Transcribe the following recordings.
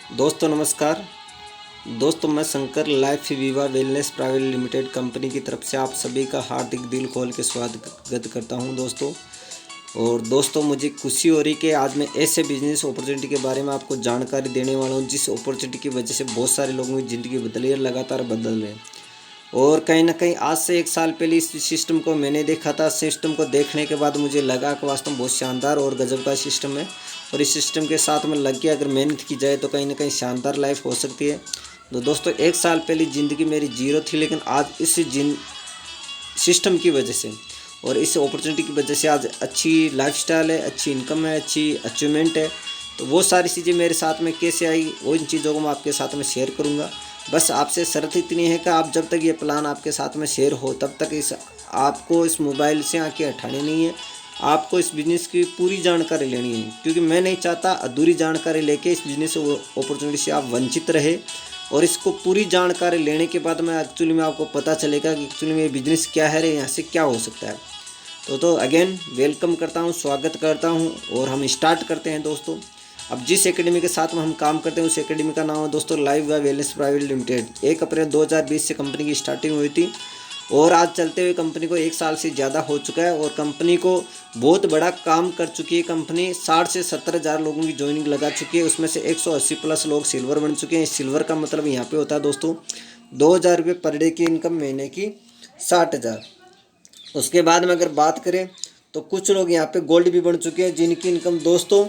दोस्तों नमस्कार। दोस्तों मैं Shankar life Viva wellness private limited company की तरफ से आप सभी का हार्दिक दिल खोल के स्वागत करता हूं दोस्तों। और दोस्तों मुझे खुशी हो रही कि आज मैं ऐसे बिजनेस अपॉर्चुनिटी के बारे में आपको जानकारी देने वाला हूं जिस अपॉर्चुनिटी की वजह से बहुत सारे लोगों की ज़िंदगी बदली है, लगातार बदल रहे हैं। और कहीं ना कहीं आज से एक साल पहले इस सिस्टम को मैंने देखा था। सिस्टम को देखने के बाद मुझे लगा कि वास्तव में बहुत शानदार और गजब का सिस्टम है और इस सिस्टम के साथ में लग के अगर मेहनत की जाए तो कहीं ना कहीं शानदार लाइफ हो सकती है। तो दोस्तों एक साल पहले ज़िंदगी मेरी जीरो थी, लेकिन आज इस सिस्टम की वजह से और इस अपॉर्चुनिटी की वजह से आज अच्छी लाइफस्टाइल है, अच्छी इनकम है, अच्छी अचीवमेंट है। तो वो सारी चीज़ें मेरे साथ में कैसे आई, वो इन चीज़ों को मैं आपके साथ में शेयर करूँगा। बस आपसे शर्त इतनी है कि आप जब तक ये प्लान आपके साथ में शेयर हो तब तक आपको इस मोबाइल से आंखें हटानी नहीं है। आपको इस बिज़नेस की पूरी जानकारी लेनी है, क्योंकि मैं नहीं चाहता अधूरी जानकारी लेके इस बिज़नेस अपॉर्चुनिटी से आप वंचित रहे। और इसको पूरी जानकारी लेने के बाद में एक्चुअली में आपको पता चलेगा कि एक्चुअली में ये बिज़नेस क्या है, यहाँ से क्या हो सकता है। तो अगेन वेलकम करता हूँ, स्वागत करता हूँ और हम स्टार्ट करते हैं दोस्तों। अब जिस एकेडमी के साथ में हम काम करते हैं उस एकेडमी का नाम है दोस्तों life Viva wellness private limited. 1 अप्रैल 2020 से कंपनी की स्टार्टिंग हुई थी और आज चलते हुए कंपनी को 1 साल से ज़्यादा हो चुका है और कंपनी को बहुत बड़ा काम कर चुकी है। कंपनी 60 से 70 हज़ार लोगों की ज्वाइनिंग लगा चुकी है, उसमें से 180 प्लस लोग सिल्वर बन चुके हैं। सिल्वर का मतलब यहाँ पे होता है दोस्तों 2,000 रुपये पर डे की इनकम, महीने की 60,000। उसके बाद में अगर बात करें तो कुछ लोग यहाँ पे गोल्ड भी बन चुके हैं जिनकी इनकम दोस्तों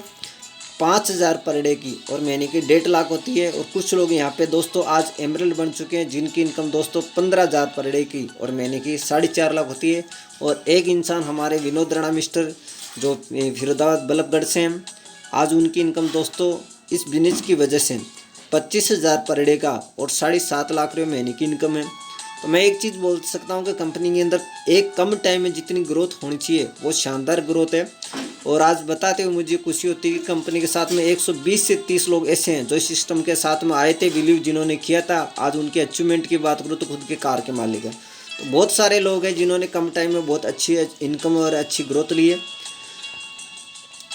5,000 पर डे की और महीने की 1.5 लाख होती है। और कुछ लोग यहाँ पे दोस्तों आज एमरल्ड बन चुके हैं जिनकी इनकम दोस्तों 15,000 पर डे की और महीने की 4.5 लाख होती है। और एक इंसान हमारे विनोद राणा मिस्टर जो फिरोजाबाद बल्लभगढ़ से हैं, आज उनकी इनकम दोस्तों इस बिजनेस की वजह से 25,000 पर डे का और 7.5 लाख रुपये महीने की इनकम है। तो मैं एक चीज़ बोल सकता हूँ कि कंपनी के अंदर एक कम टाइम में जितनी ग्रोथ होनी चाहिए वो शानदार ग्रोथ है। और आज बताते हुए मुझे खुशी होती है कि कंपनी के साथ में 120 से 30 लोग ऐसे हैं जो इस सिस्टम के साथ में आए थे, बिलीव जिन्होंने किया था। आज उनके अचीवमेंट की बात करूँ तो खुद के कार के मालिक है। तो बहुत सारे लोग हैं जिन्होंने कम टाइम में बहुत अच्छी इनकम और अच्छी ग्रोथ ली है।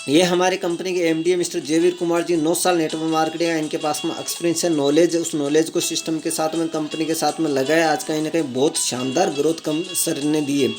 ये हमारे कंपनी के एमडी मिस्टर जयवीर कुमार जी, 9 साल नेटवर्क मार्केटिंग है, इनके पास में एक्सपीरियंस है, नॉलेज है। उस नॉलेज को सिस्टम के साथ में कंपनी के साथ में लगाया, आज कहीं ना कहीं बहुत शानदार ग्रोथ कम सर ने दी है।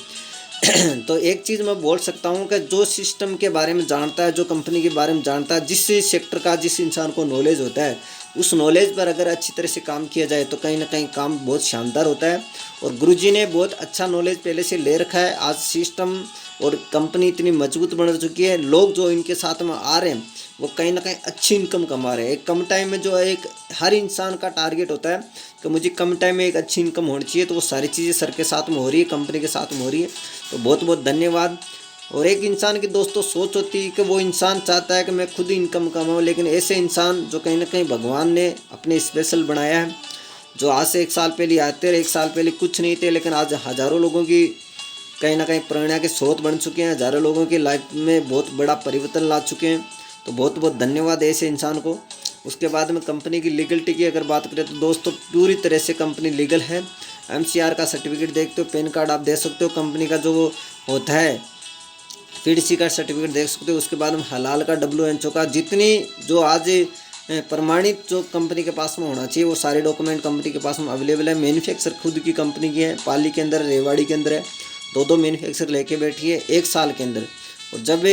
तो एक चीज़ मैं बोल सकता हूँ कि जो सिस्टम के बारे में जानता है, जो कंपनी के बारे में जानता है, जिस सेक्टर का जिस इंसान को नॉलेज होता है, उस नॉलेज पर अगर अच्छी तरह से काम किया जाए तो कहीं ना कहीं काम बहुत शानदार होता है। और गुरुजी ने बहुत अच्छा नॉलेज पहले से ले रखा है। आज सिस्टम और कंपनी इतनी मजबूत बन चुकी है, लोग जो इनके साथ में आ रहे हैं वो कहीं ना कहीं अच्छी इनकम कमा रहे हैं। एक कम टाइम में जो एक हर इंसान का टारगेट होता है कि मुझे कम टाइम में एक अच्छी इनकम होनी चाहिए, तो वो सारी चीज़ें सर के साथ में हो रही है, कंपनी के साथ में हो रही है। तो बहुत बहुत धन्यवाद। और एक इंसान की दोस्तों सोच होती है कि वो इंसान चाहता है कि मैं खुद इनकम कमाऊँ, लेकिन ऐसे इंसान जो कहीं ना कहीं भगवान ने अपने स्पेशल बनाया है, जो आज से 1 साल पहले आते रहे, 1 साल पहले कुछ नहीं थे, लेकिन आज हज़ारों लोगों की कहीं ना कहीं प्रेरणा के स्रोत बन चुके हैं, हज़ारों लोगों की लाइफ में बहुत बड़ा परिवर्तन ला चुके हैं। तो बहुत बहुत धन्यवाद ऐसे इंसान को। उसके बाद में कंपनी की लीगलिटी की अगर बात करें तो दोस्तों पूरी तरह से कंपनी लीगल है। एमसीआर का सर्टिफिकेट देखते हो, पैन कार्ड आप दे सकते हो, कंपनी का जो होता है पीडीसी का सर्टिफिकेट देख सकते हो। उसके बाद में हलाल का, WHO का, जितनी जो आज प्रमाणित जो कंपनी के पास में होना चाहिए वो सारे डॉक्यूमेंट कंपनी के पास में अवेलेबल है। मैन्युफैक्चर खुद की कंपनी की है, पाली के अंदर, रेवाड़ी के अंदर है। 2 मैन्युफैक्चर लेके बैठी है 1 साल के अंदर। और जब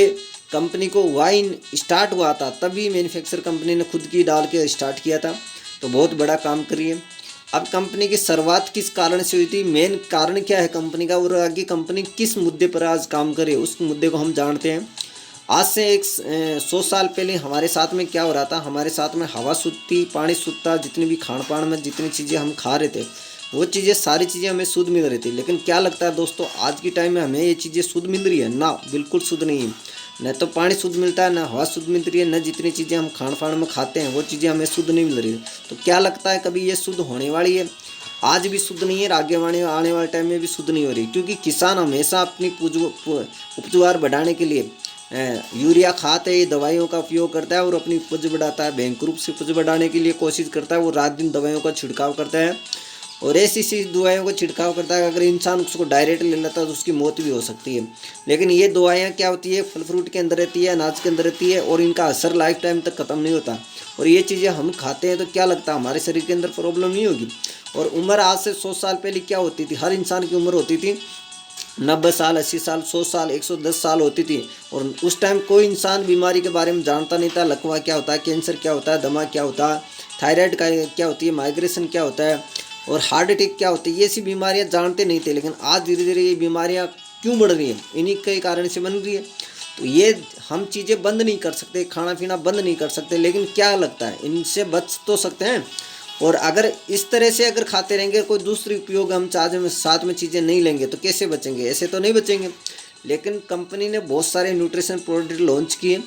कंपनी को वाइन स्टार्ट हुआ था तभी मैन्युफैक्चर कंपनी ने खुद की डाल के स्टार्ट किया था। तो बहुत बड़ा काम करी है। अब कंपनी की शुरुआत किस कारण से हुई थी, मेन कारण क्या है कंपनी का, और आगे कंपनी किस मुद्दे पर आज काम करे उस मुद्दे को हम जानते हैं। आज से 100 साल पहले हमारे साथ में क्या हो रहा था, हमारे साथ में हवा शुद्ध थी, पानी शुद्ध था, जितनी भी खान पान में जितनी चीज़ें हम खा रहे थे वो चीज़ें सारी चीज़ें हमें शुद्ध मिल रही थी। लेकिन क्या लगता है दोस्तों आज की टाइम में हमें ये चीज़ें शुद्ध मिल रही है ना? बिल्कुल शुद्ध नहीं है। न तो पानी शुद्ध मिलता है, न हवा शुद्ध मिल रही है, न जितनी चीज़ें हम खान पान में खाते हैं वो चीज़ें हमें शुद्ध नहीं मिल रही है। तो क्या लगता है कभी ये शुद्ध होने वाली है? आज भी शुद्ध नहीं है, आगे आने वाले टाइम में भी शुद्ध नहीं हो रही, क्योंकि किसान हमेशा अपनी उपज बढ़ाने के लिए यूरिया खाद है, ये दवाइयों का उपयोग करता है और अपनी उपज बढ़ाता है। भयंकर रूप से उपज बढ़ाने के लिए कोशिश करता है, वो रात दिन दवाइयों का छिड़काव करता है और ऐसी दवाइयों का छिड़काव करता है अगर इंसान उसको डायरेक्ट ले लेता है तो उसकी मौत भी हो सकती है। लेकिन ये दवाइयाँ क्या होती है, फल फ्रूट के अंदर रहती है, अनाज के अंदर रहती है और इनका असर लाइफ टाइम तक ख़त्म नहीं होता। और ये चीज़ें हम खाते हैं तो क्या लगता है हमारे शरीर के अंदर प्रॉब्लम नहीं होगी। और उम्र आज से 100 साल पहले क्या होती थी, हर इंसान की उम्र होती थी 90 साल, 80 साल, 100 साल, 110 साल होती थी। और उस टाइम कोई इंसान बीमारी के बारे में जानता नहीं था, लकवा क्या होता है, कैंसर क्या होता है, दमा क्या होता है, थायराइड का क्या होती है, माइग्रेशन क्या होता है और हार्ट अटैक क्या होती है, ये सी बीमारियां जानते नहीं थे। लेकिन आज धीरे धीरे ये बीमारियां क्यों बढ़ रही हैं, इन्हीं के कारण से बन रही है। तो ये हम चीज़ें बंद नहीं कर सकते, खाना पीना बंद नहीं कर सकते, लेकिन क्या लगता है इनसे बच तो सकते हैं। और अगर इस तरह से अगर खाते रहेंगे, कोई दूसरी उपयोग हम साथ में चीज़ें नहीं लेंगे तो कैसे बचेंगे, ऐसे तो नहीं बचेंगे। लेकिन कंपनी ने बहुत सारे न्यूट्रिशन प्रोडक्ट लॉन्च किए,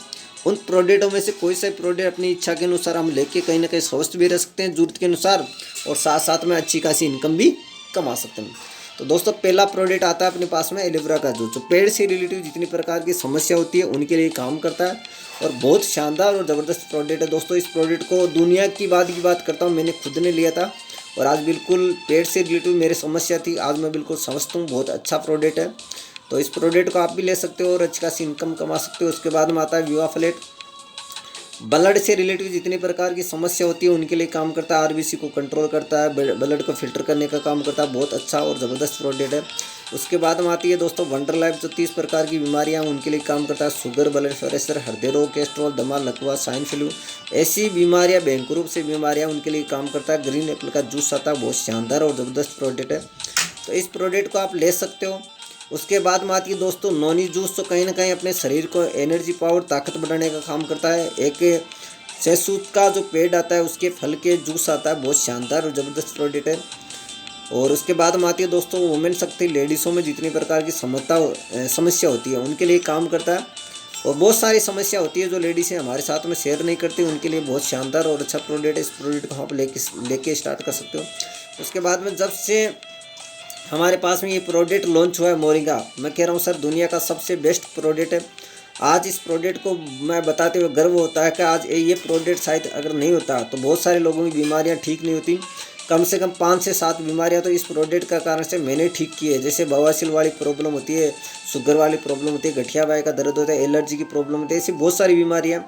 उन प्रोडक्टों में से कोई सा प्रोडक्ट अपनी इच्छा के अनुसार हम लेके कहीं ना कहीं स्वस्थ भी रह सकते हैं ज़रूरत के अनुसार, और साथ साथ में अच्छी खासी इनकम भी कमा सकते हैं। तो दोस्तों पहला प्रोडक्ट आता है अपने पास में एलोवेरा का जूस, जो पेड़ से रिलेटिव जितनी प्रकार की समस्या होती है उनके लिए काम करता है और बहुत शानदार और ज़बरदस्त प्रोडक्ट है। दोस्तों इस प्रोडक्ट को दुनिया की बात करता हूँ, मैंने खुद ने लिया था और आज बिल्कुल पेड़ से रिलेटिव मेरी समस्या थी, आज मैं बिल्कुल समझता हूँ, बहुत अच्छा प्रोडक्ट है। तो इस प्रोडक्ट को आप भी ले सकते हो और अच्छी खासी इनकम कमा सकते हो। उसके बाद में आता है विवा फ्लेट, ब्लड से रिलेटिव जितनी प्रकार की समस्या होती है उनके लिए काम करता है, आरबीसी को कंट्रोल करता है, ब्लड को फिल्टर करने का काम करता है, बहुत अच्छा और ज़बरदस्त प्रोडक्ट है। उसके बाद में आती है दोस्तों वंडर लाइफ, जो 30 प्रकार की बीमारियां उनके लिए काम करता है, शुगर, ब्लड प्रेशर, हृदय रोग, कोलेस्ट्रॉल, दमा, लकवा, स्वाइन फ्लू, ऐसी बीमारियां, भयंकर रूप से बीमारियां उनके लिए काम करता है। ग्रीन एप्पल का जूस आता है, बहुत शानदार और ज़बरदस्त प्रोडक्ट है, तो इस प्रोडक्ट को आप ले सकते हो। उसके बाद में आती है दोस्तों नॉनी जूस, तो कहीं ना कहीं अपने शरीर को एनर्जी, पावर, ताकत बढ़ाने का काम करता है। एक सहसूत का जो पेड़ आता है उसके फल के जूस आता है, बहुत शानदार और ज़बरदस्त प्रोडक्ट है। और उसके बाद में आती है दोस्तों वुमेन शक्ति, लेडीज़ों में जितनी प्रकार की समस्या होती है उनके लिए काम करता है। और बहुत सारी समस्या होती है जो लेडीज़ें हमारे साथ में शेयर नहीं करती, उनके लिए बहुत शानदार और अच्छा प्रोडक्ट है। इस प्रोडक्ट को आप लेके स्टार्ट कर सकते हो। उसके बाद में जब से हमारे पास में ये प्रोडक्ट लॉन्च हुआ है मोरिंगा, मैं कह रहा हूँ सर दुनिया का सबसे बेस्ट प्रोडक्ट है। आज इस प्रोडक्ट को मैं बताते हुए गर्व होता है कि आज ये प्रोडक्ट शायद अगर नहीं होता तो बहुत सारे लोगों की बीमारियां ठीक नहीं होती। कम से कम 5 से 7 बीमारियां तो इस प्रोडक्ट का कारण से मैंने ठीक की है, जैसे बवासीर वाली प्रॉब्लम होती है, शुगर वाली प्रॉब्लम होती है, गठिया बाई का दर्द होता है, एलर्जी की प्रॉब्लम होती है, ऐसी बहुत सारी बीमारियाँ।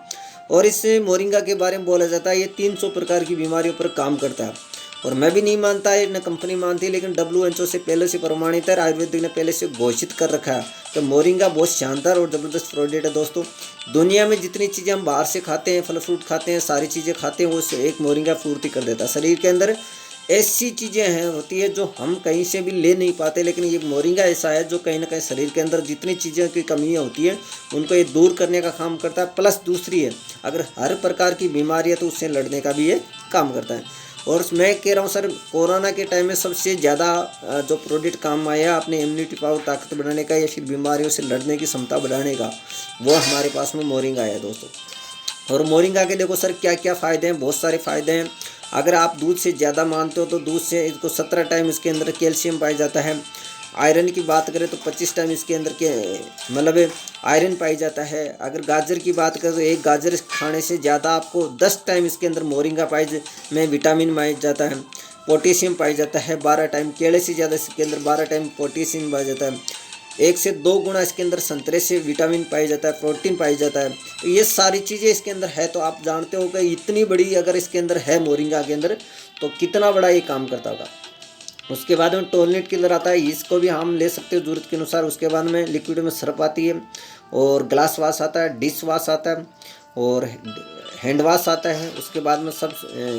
और इस मोरिंगा के बारे में बोला जाता है ये 300 प्रकार की बीमारियों पर काम करता है। और मैं भी नहीं मानता है, न कंपनी मानती है, लेकिन WHO से पहले से प्रमाणित है, आयुर्वेदिक ने पहले से घोषित कर रखा है। तो मोरिंगा बहुत शानदार और ज़बरदस्त प्रोडक्ट है दोस्तों। दुनिया में जितनी चीज़ें हम बाहर से खाते हैं, फल फ्रूट खाते हैं, सारी चीज़ें खाते हैं, वो एक मोरिंगा पूर्ति कर देता है। शरीर के अंदर ऐसी चीज़ें हैं होती है जो हम कहीं से भी ले नहीं पाते, लेकिन ये मोरिंगा ऐसा है जो कहीं ना कहीं शरीर के अंदर जितनी चीज़ों की कमियाँ होती है उनको ये दूर करने का काम करता है। प्लस दूसरी है, अगर हर प्रकार की बीमारी है तो उससे लड़ने का भी ये काम करता है। और मैं कह रहा हूँ सर कोरोना के टाइम में सबसे ज़्यादा जो प्रोडक्ट काम आया अपने इम्यूनिटी पावर, ताकत बढ़ाने का या फिर बीमारियों से लड़ने की क्षमता बढ़ाने का, वो हमारे पास में मोरिंगा है दोस्तों। और मोरिंगा के देखो सर क्या क्या फ़ायदे हैं, बहुत सारे फ़ायदे हैं। अगर आप दूध से ज़्यादा मानते हो तो दूध से इसको 17 टाइम इसके अंदर कैल्शियम पाया जाता है। आयरन की बात करें तो 25 टाइम इसके अंदर के मतलब आयरन पाई जाता है। अगर गाजर की बात करें तो एक गाजर खाने से ज़्यादा आपको 10 टाइम इसके अंदर मोरिंगा में विटामिन पाया जाता है। पोटेशियम पाया जाता है 12 टाइम, केले से ज़्यादा इसके अंदर 12 टाइम पोटेशियम पाया जाता है। 1 से 2 गुना इसके अंदर संतरे से विटामिन पाया जाता है, प्रोटीन पाया जाता है। तो ये सारी चीज़ें इसके अंदर है, तो आप जानते हो कि इतनी बड़ी अगर इसके अंदर है मोरिंगा के अंदर तो कितना बड़ा ये काम करता होगा। उसके बाद में टॉयलेट किलर आता है, इसको भी हम ले सकते हो ज़रूरत के अनुसार। उसके बाद में लिक्विड में सर्फ आती है और ग्लास वाश आता है, डिश वाश आता है और हैंड वाश आता है। उसके बाद में सब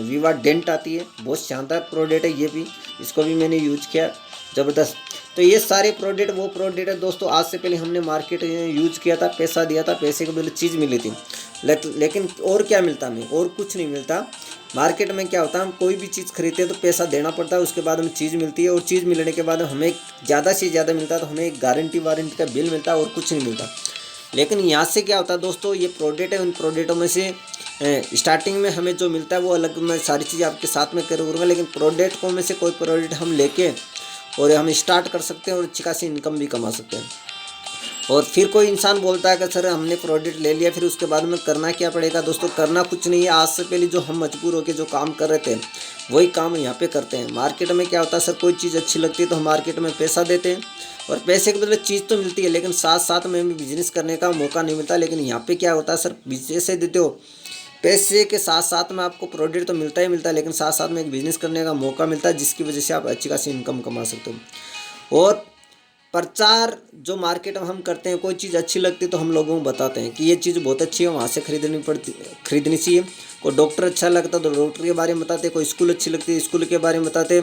विवा डेंट आती है, बहुत शानदार प्रोडक्ट है ये भी, इसको भी मैंने यूज किया, ज़बरदस्त। तो ये सारे प्रोडक्ट वो प्रोडक्ट है दोस्तों, आज से पहले हमने मार्केट यूज किया था, पैसा दिया था, पैसे के बदले चीज़ मिली थी, लेकिन और क्या मिलता हमें, और कुछ नहीं मिलता। मार्केट में क्या होता है, हम कोई भी चीज़ खरीदते हैं तो पैसा देना पड़ता है, उसके बाद हमें चीज़ मिलती है, और चीज़ मिलने के बाद हमें ज़्यादा से ज़्यादा मिलता है तो हमें एक गारंटी वारंटी का बिल मिलता है और कुछ नहीं मिलता। लेकिन यहाँ से क्या होता है दोस्तों, ये प्रोडक्ट है, उन प्रोडक्टों में से स्टार्टिंग में हमें जो मिलता है वो अलग, मैं सारी चीज़ें आपके साथ में करूँगा, लेकिन प्रोडक्ट को में से कोई प्रोडक्ट हम लेके और हम स्टार्ट कर सकते हैं और अच्छी खासी इनकम भी कमा सकते हैं। और फिर कोई इंसान बोलता है कि सर हमने प्रोडक्ट ले लिया, फिर उसके बाद में करना क्या पड़ेगा। दोस्तों करना कुछ नहीं है, आज से पहले जो हम मजबूर होकर जो काम कर रहे थे वही काम यहाँ पे करते हैं। मार्केट में क्या होता है सर, कोई चीज़ अच्छी लगती है तो हम मार्केट में पैसा देते हैं और पैसे के बदले चीज़ तो मिलती है, लेकिन साथ साथ में बिजनेस करने का मौका नहीं मिलता। लेकिन यहाँ पे क्या होता है सर, पैसे देते हो, पैसे के साथ साथ में आपको प्रोडक्ट तो मिलता ही मिलता है, लेकिन साथ साथ में एक बिजनेस करने का मौका मिलता है, जिसकी वजह से आप अच्छी खासी इनकम कमा सकते हो। और प्रचार जो मार्केट में हम करते हैं, कोई चीज़ अच्छी लगती है तो हम लोगों को बताते हैं कि ये चीज़ बहुत अच्छी है, वहाँ से खरीदनी चाहिए। कोई डॉक्टर अच्छा लगता है तो डॉक्टर के बारे में बताते, कोई स्कूल अच्छी लगती है स्कूल के बारे में बताते,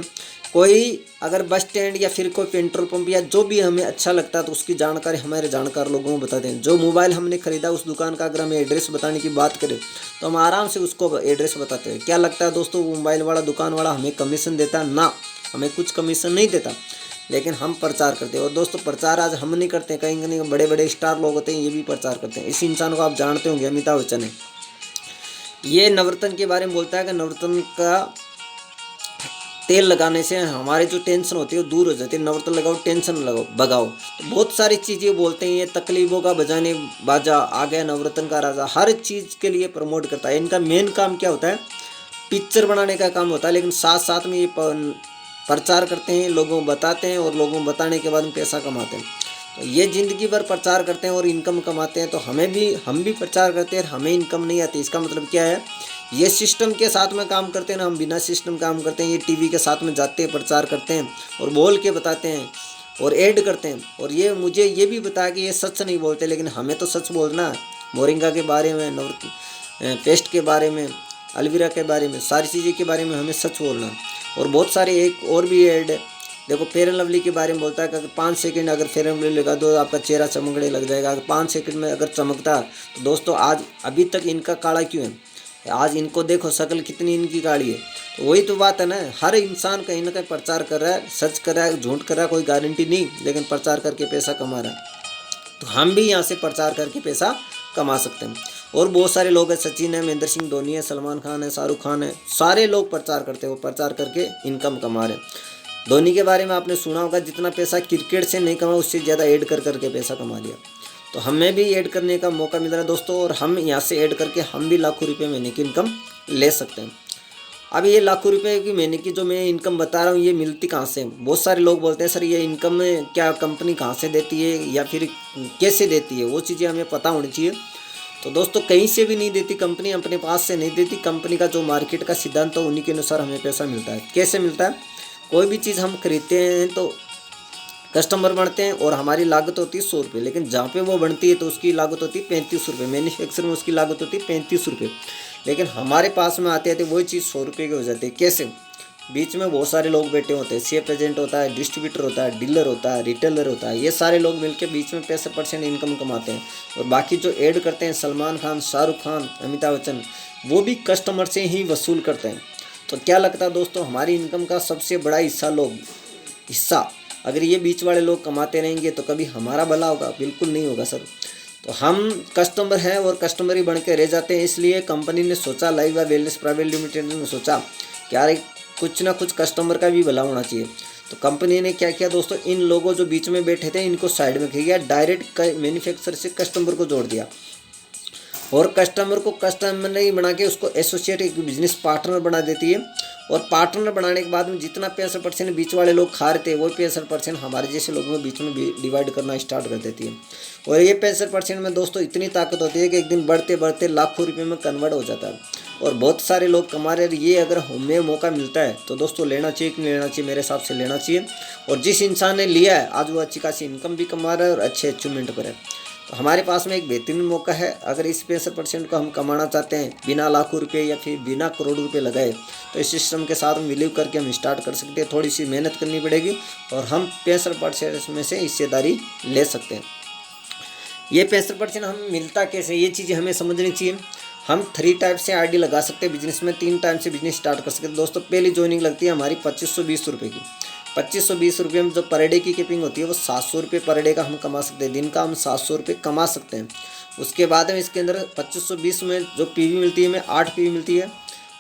कोई अगर बस स्टैंड या फिर कोई पेट्रोल पंप या जो भी हमें अच्छा लगता है तो उसकी जानकारी हमारे जानकार लोगों को बताते हैं। जो मोबाइल हमने खरीदा उस दुकान का अगर हमें एड्रेस बताने की बात करें तो हम आराम से उसको एड्रेस बताते हैं। क्या लगता है दोस्तों, वो मोबाइल वाला दुकान वाला हमें कमीशन देता है ना, हमें कुछ कमीशन नहीं देता, लेकिन हम प्रचार करते हैं। और दोस्तों प्रचार आज हम नहीं करते, कहीं कहीं बड़े बड़े स्टार लोग होते हैं ये भी प्रचार करते हैं। इस इंसान को आप जानते होंगे, अमिताभ बच्चन है। ये नवरत्न के बारे में बोलता है कि नवरत्न का तेल लगाने से हमारे जो टेंशन होती है वो दूर हो जाती है, नवरत्न लगाओ टेंशन लगाओ भगाओ। तो बहुत सारी चीज़ें बोलते हैं, ये तकलीफों का बजाने बाजा आ गया नवरत्न का राजा, हर चीज़ के लिए प्रमोट करता है। इनका मेन काम क्या होता है, पिक्चर बनाने का काम होता है, लेकिन साथ साथ में ये प्रचार करते हैं, लोगों को बताते हैं और लोगों को बताने के बाद में पैसा कमाते हैं। तो ये ज़िंदगी भर प्रचार करते हैं और इनकम कमाते हैं। तो हम भी प्रचार करते हैं, हमें इनकम नहीं आती। इसका मतलब क्या है, ये सिस्टम के साथ में काम करते हैं ना, हम बिना सिस्टम काम करते हैं। ये टीवी के साथ में जाते हैं, प्रचार करते हैं और बोल के बताते हैं और ऐड करते हैं। और ये मुझे ये भी बताया कि ये सच नहीं बोलते, लेकिन हमें तो सच बोलना है। मोरिंगा के बारे में, पेस्ट के बारे में, अलवीरा के बारे में, सारी चीज़ें के बारे में हमें सच बोलना है। और बहुत सारे एक और भी ऐड है, देखो फेयर एंड लवली के बारे में बोलता है कि अगर 5 सेकंड अगर फेयर एंड लवली लगा दो आपका चेहरा चमकने लग जाएगा। अगर 5 सेकंड में अगर चमकता तो दोस्तों आज अभी तक इनका काला क्यों है, आज इनको देखो शक्ल कितनी इनकी काली है। तो वही तो बात है ना, हर इंसान कहीं ना कहीं प्रचार कर रहा है, सच कर रहा है, झूठ कर रहा है, कोई गारंटी नहीं, लेकिन प्रचार करके पैसा कमा रहा है। तो हम भी यहाँ से प्रचार करके पैसा कमा सकते हैं। और बहुत सारे लोग हैं, सचिन है, महेंद्र सिंह धोनी है, सलमान खान है, शाहरुख खान है, सारे लोग प्रचार करते हैं, वो प्रचार करके इनकम कमा रहे हैं। धोनी के बारे में आपने सुना होगा, जितना पैसा क्रिकेट से नहीं कमा उससे ज़्यादा ऐड कर करके पैसा कमा लिया। तो हमें भी ऐड करने का मौका मिल रहा है दोस्तों, और हम यहाँ से ऐड करके हम भी लाखों रुपये महीने की इनकम ले सकते हैं। अब ये लाखों रुपए की महीने की जो मैं इनकम बता रहा हूँ, ये मिलती कहाँ से? बहुत सारे लोग बोलते हैं सर ये इनकम क्या कंपनी कहाँ से देती है या फिर कैसे देती है, वो चीज़ें हमें पता होनी चाहिए। तो दोस्तों कहीं से भी नहीं देती कंपनी, अपने पास से नहीं देती कंपनी। का जो मार्केट का सिद्धांत है उन्हीं के अनुसार हमें पैसा मिलता है। कैसे मिलता है? कोई भी चीज़ हम खरीदते हैं तो कस्टमर बनते हैं और हमारी लागत होती है 100 रुपये, लेकिन जहाँ पे वो बनती है तो उसकी लागत होती है 35 रुपये। मैन्युफैक्चर में उसकी लागत होती है 35 रुपये, लेकिन हमारे पास में आते आते वही चीज़ 100 रुपये की हो जाती है। कैसे? बीच में बहुत सारे लोग बैठे होते हैं, सेफ एजेंट होता है, डिस्ट्रीब्यूटर होता है, डीलर होता है, रिटेलर होता है, ये सारे लोग मिलकर बीच में 65% इनकम कमाते हैं। और बाकी जो ऐड करते हैं सलमान खान, शाहरुख खान, अमिताभ बच्चन, वो भी कस्टमर से ही वसूल करते हैं। तो क्या लगता है दोस्तों, हमारी इनकम का सबसे बड़ा हिस्सा अगर ये बीच वाले लोग कमाते रहेंगे तो कभी हमारा भला होगा? बिल्कुल नहीं होगा सर। तो हम कस्टमर हैं और कस्टमर ही बन के रह जाते हैं। इसलिए कंपनी ने सोचा, लाइवा वेलनेस प्राइवेट लिमिटेड ने सोचा कि यार कुछ ना कुछ कस्टमर का भी भला होना चाहिए। तो कंपनी ने क्या किया दोस्तों, इन लोगों जो बीच में बैठे थे इनको साइड में किया, डायरेक्ट मैन्युफैक्चर से कस्टमर को जोड़ दिया और कस्टमर को कस्टमर नहीं बना के उसको एसोसिएट, एक बिजनेस पार्टनर बना देती है। और पार्टनर बनाने के बाद में जितना 65% बीच वाले लोग खा रहे थे वही 65% हमारे जैसे लोगों के बीच में डिवाइड करना स्टार्ट कर देती है। और ये 65% में दोस्तों इतनी ताकत होती है कि एक दिन बढ़ते बढ़ते लाखों रुपये में कन्वर्ट हो जाता है और बहुत सारे लोग कमा रहे। ये अगर हमें मौका मिलता है तो दोस्तों लेना चाहिए कि नहीं लेना चाहिए? मेरे हिसाब से लेना चाहिए। और जिस इंसान ने लिया है आज वो अच्छी खासी इनकम भी कमा रहा है और अच्छे अचीवमेंट पर है। तो हमारे पास में एक बेहतरीन मौका है। अगर इस 65% को हम कमाना चाहते हैं बिना लाखों रुपये या फिर बिना करोड़ों रुपये लगाए, तो इस सिस्टम के साथ मिलीव करके हम स्टार्ट कर सकते हैं। थोड़ी सी मेहनत करनी पड़ेगी और हम 65% में से हिस्सेदारी ले सकते हैं। ये 65% हम मिलता कैसे, ये चीज़ें हमें समझनी चाहिए। हम 3 टाइप से आईडी लगा सकते हैं बिजनेस में, 3 टाइप से बिजनेस स्टार्ट कर सकते हैं। दोस्तों पहली ज्वाइनिंग लगती है हमारी 2520 रुपये की। 2520 रुपये में जो पर डे की कीपिंग होती है वो 700 रुपये पर डे का हम कमा सकते हैं। दिन का हम 700 रुपये कमा सकते हैं। उसके बाद में इसके अंदर 2520 में जो पीवी मिलती है हमें 8 पीवी मिलती है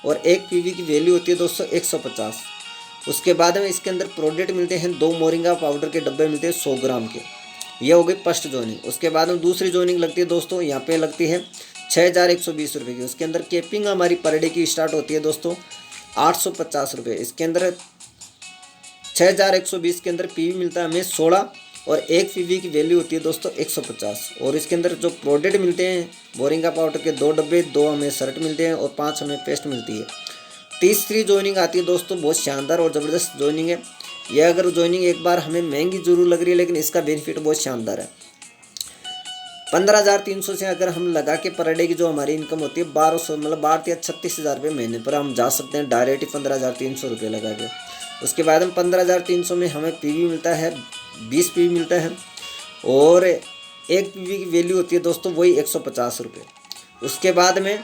और एक पीवी की वैल्यू होती है दोस्तों 150। उसके बाद में इसके अंदर प्रोडक्ट मिलते हैं, 2 मोरिंगा पाउडर के डब्बे मिलते हैं 100 ग्राम के। ये हो गई फर्स्ट ज्वाइनिंग। उसके बाद में दूसरी ज्वाइनिंग लगती है दोस्तों, यहाँ पे लगती है 6120 रुपये की। उसके अंदर केपिंग हमारी पर डे की स्टार्ट होती है दोस्तों 850 रुपये। इसके अंदर 6120 के अंदर पीवी मिलता है हमें 16 और एक पीवी की वैल्यू होती है दोस्तों 150। और इसके अंदर जो प्रोडक्ट मिलते हैं मोरिंगा पाउडर के 2 डब्बे, 2 हमें शर्ट मिलते हैं और 5 हमें पेस्ट मिलती है। तीसरी ज्वाइनिंग आती है दोस्तों, बहुत शानदार और ज़बरदस्त ज्वाइनिंग है। यह अगर ज्वाइनिंग एक बार हमें महंगी जरूर लग रही है, लेकिन इसका बेनिफिट बहुत शानदार है। 15,300 से अगर हम लगा के पर डे की जो हमारी इनकम होती है 1200, मतलब 12 या 36,000 रुपये महीने पर हम जा सकते हैं डायरेक्ट ही 15,300 रुपये लगा के। उसके बाद हम 15,300 में हमें पीवी मिलता है, 20 पीवी मिलता है और एक पीवी की वैल्यू होती है दोस्तों वही 150 रुपये। उसके बाद में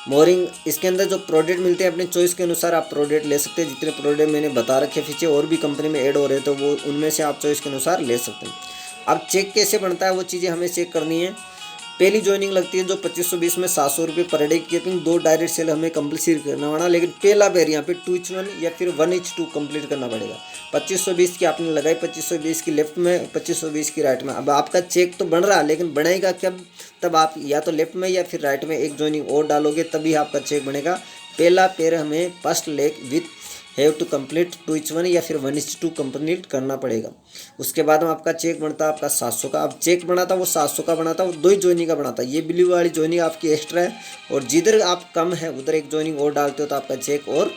मोरिंग, इसके अंदर जो प्रोडक्ट मिलते हैं अपने चॉइस के अनुसार आप प्रोडक्ट ले सकते हैं। जितने प्रोडक्ट मैंने बता रखे पीछे और भी कंपनी में ऐड हो रहे हैं तो वो उनमें से आप चॉइस के अनुसार ले सकते हैं। अब चेक कैसे बनता है वो चीज़ें हमें चेक करनी है। पहली ज्वाइनिंग लगती है जो 2520 में 700 रुपये पर डे की केपिंग, 2 डायरेक्ट सेल हमें कंपल्सरी करना पड़ा, लेकिन पहला बेर यहाँ पे 2:1 या फिर 1:2 कंप्लीट करना पड़ेगा। 2520 की आपने लगाई, 2520 की लेफ्ट में, 2520 की राइट में। अब आपका चेक तो बन रहा है, लेकिन बनेगा कब? तब आप या तो लेफ्ट में या फिर राइट में एक ज्वाइनिंग और डालोगे तभी आपका चेक बनेगा। पहला पेर हमें first leg with have to complete 2:1 या फिर 1:2 कंप्लीट करना पड़ेगा। उसके बाद में आपका चेक बनता है आपका 700 का। अब चेक बना था वो 700 का बना था, वो 2 ही ज्वाइनिंग का बना था। ये ब्लू वाली ज्वाइनिंग आपकी एक्स्ट्रा है और जिधर आप कम है उधर एक ज्वाइनिंग और डालते हो तो आपका चेक और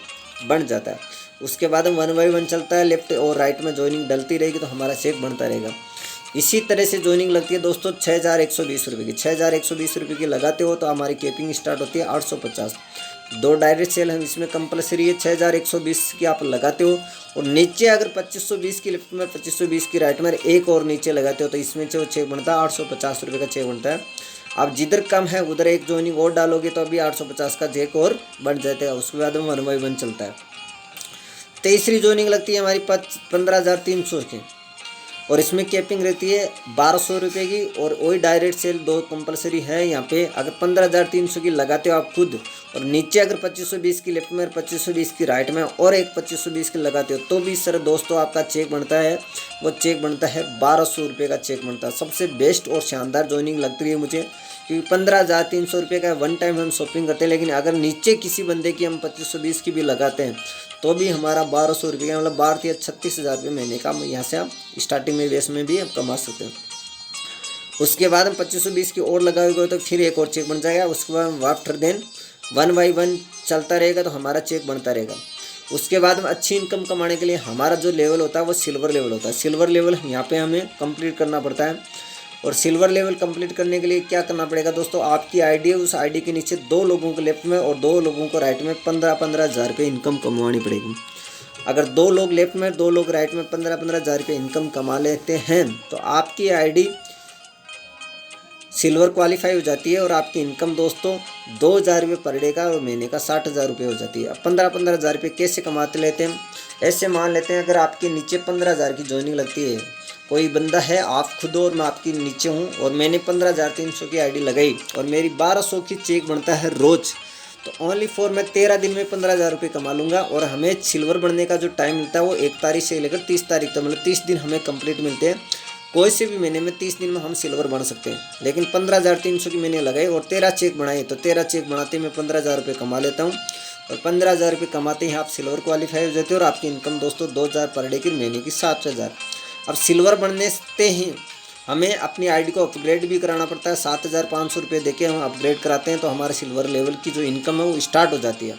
बन जाता है। उसके बाद में 1 बाई 1 चलता है, लेफ्ट और राइट में ज्वाइनिंग डलती रहेगी तो हमारा चेक बनता रहेगा। इसी तरह से ज्वाइनिंग लगती है दोस्तों 6,120 रुपये की। 6,120 रुपये की लगाते हो तो हमारी केपिंग स्टार्ट होती है 850। 2 डायरेक्ट सेल हम इसमें कंपलसरी है। 6,120 की आप लगाते हो और नीचे अगर 2520 की लेफ्ट में, 2520 की राइट में एक और नीचे लगाते हो तो इसमें जो चेक बनता है 850 रुपये का चेक बनता है। आप जिधर कम है उधर एक ज्वाइनिंग और डालोगे तो अभी 850 का चेक और बढ़ जाता है। उसके बाद में 1 बाई 1 चलता है। तीसरी ज्वाइनिंग लगती है हमारी 15,300 की और इसमें कैपिंग रहती है 1,200 रुपये की और वही डायरेक्ट सेल 2 कंपलसरी है यहाँ पे। अगर 15,300 की लगाते हो आप खुद और नीचे अगर 2520 की लेफ्ट में और 2520 की राइट में और एक 2520 की लगाते हो तो भी सर दोस्तों आपका चेक बनता है, वो चेक बनता है 1,200 रुपये का चेक बनता है। सबसे बेस्ट और शानदार ज्वाइनिंग लगती है मुझे, क्योंकि 15,300 रुपये का वन टाइम हम शॉपिंग करते हैं, लेकिन अगर नीचे किसी बंदे की हम 2520 की भी लगाते हैं तो भी हमारा 1,200 रुपये का, मतलब 12 या 36,000 रुपये महीने का यहाँ से आप स्टार्टिंग में बेस में भी आप कमा सकते हैं। उसके बाद हम 2520 की और लगाओगे तो फिर एक और चेक बन जाएगा। उसके बाद आफ्टर देन 1 बाई 1 चलता रहेगा तो हमारा चेक बनता रहेगा। उसके बाद में अच्छी इनकम कमाने के लिए हमारा जो लेवल होता है वो सिल्वर लेवल होता है। सिल्वर लेवल यहाँ पे हमें कंप्लीट करना पड़ता है और सिल्वर लेवल कंप्लीट करने के लिए क्या करना पड़ेगा दोस्तों, आपकी आईडी है, उस आईडी के नीचे 2 लोगों को लेफ्ट में और 2 लोगों को राइट में 15-15 हज़ार रुपये इनकम कमानी पड़ेगी। अगर 2 लोग लेफ्ट में 2 लोग राइट में 15-15 हज़ार रुपये इनकम कमा लेते हैं तो आपकी आईडी सिल्वर क्वालिफाई हो जाती है और आपकी इनकम दोस्तों 2,000 रुपये पर डे का और महीने का 60,000 रुपये हो जाती है। अब 15-15 हज़ार रुपये कैसे कमाते लेते हैं, ऐसे मान लेते हैं अगर आपके नीचे 15,000 की ज्वाइनिंग लगती है, कोई बंदा है, आप खुद और मैं आपके नीचे हूँ और मैंने 15,300 की आईडी लगाई और मेरी 1,200 की चेक बनता है रोज़, तो ओनली फॉर मैं 13 दिन में 15,000 रुपये कमा लूँगा। और हमें सिल्वर बनने का जो टाइम मिलता है वो 1 तारीख से लेकर 30 तारीख तक, मतलब 30 दिन हमें कंप्लीट मिलते हैं। कोई से भी महीने में 30 दिन में हम सिल्वर बन सकते हैं। लेकिन 15,300 की मैंने लगाई और 13 चेक बनाए तो 13 चेक बनाते मैं 15,000 रुपये कमा लेता हूँ और 15,000 रुपये कमाते ही आप सिल्वर क्वालिफाई हो जाते हो और आपकी इनकम दोस्तों 2,000 पर डे की, महीने की 7,000। अब सिल्वर बनने से ही हमें अपनी आईडी को अपग्रेड भी कराना पड़ता है। 7,500 रुपये देके हम अपग्रेड कराते हैं तो हमारे सिल्वर लेवल की जो इनकम है वो स्टार्ट हो जाती है।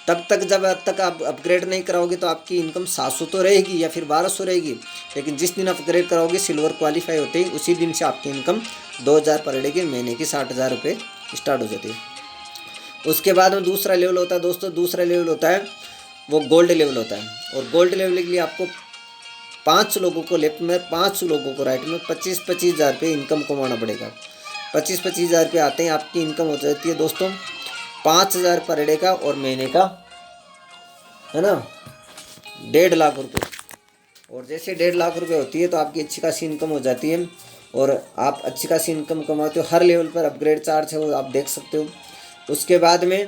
तब तक आप अपग्रेड नहीं कराओगे तो आपकी इनकम 700 तो रहेगी या फिर 1,200 रहेगी, लेकिन जिस दिन अपग्रेड कराओगे सिल्वर क्वालिफाई होते ही उसी दिन से आपकी इनकम 2,000 पर डे की, महीने की 60,000 रुपये स्टार्ट हो जाती है। उसके बाद में दूसरा लेवल होता है दोस्तों, दूसरा लेवल होता है वो गोल्ड लेवल होता है और गोल्ड लेवल के लिए आपको 5 लोगों को लेफ्ट में, 5 लोगों को राइट में 25-25 हज़ार रुपये इनकम कमाना पड़ेगा। 25-25 हज़ार रुपये आते हैं, आपकी इनकम हो जाती है दोस्तों 5,000 पर डे का और महीने का, है ना, 1.5 लाख रुपये। और जैसे 1.5 लाख रुपये होती है तो आपकी अच्छी खासी इनकम हो जाती है और आप अच्छी खासी इनकम कमाते हो। हर लेवल पर अपग्रेड चार्ज है वो आप देख सकते हो। उसके बाद में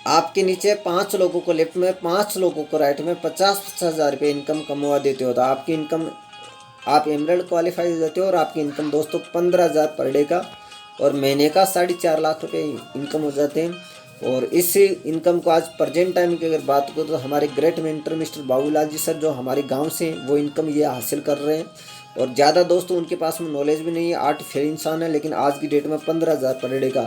आपके नीचे 5 लोगों को लेफ्ट में, 5 लोगों को राइट में 50-50 हज़ार रुपये इनकम कमवा देते हो तो आपकी इनकम, आप एमरल्ड क्वालिफाई हो जाते हो और आपकी इनकम दोस्तों 15,000 पर डे का और महीने का 4.5 लाख रुपये इनकम हो जाते हैं। और इस इनकम को आज प्रेजेंट टाइम की अगर बात करो तो हमारे great mentor mister Babulal ji sir जो हमारे गांव से वो इनकम ये हासिल कर रहे हैं। और ज़्यादा दोस्तों उनके पास में नॉलेज भी नहीं है, आर्ट फेल इंसान है, लेकिन आज की डेट में 15,000 पर डे का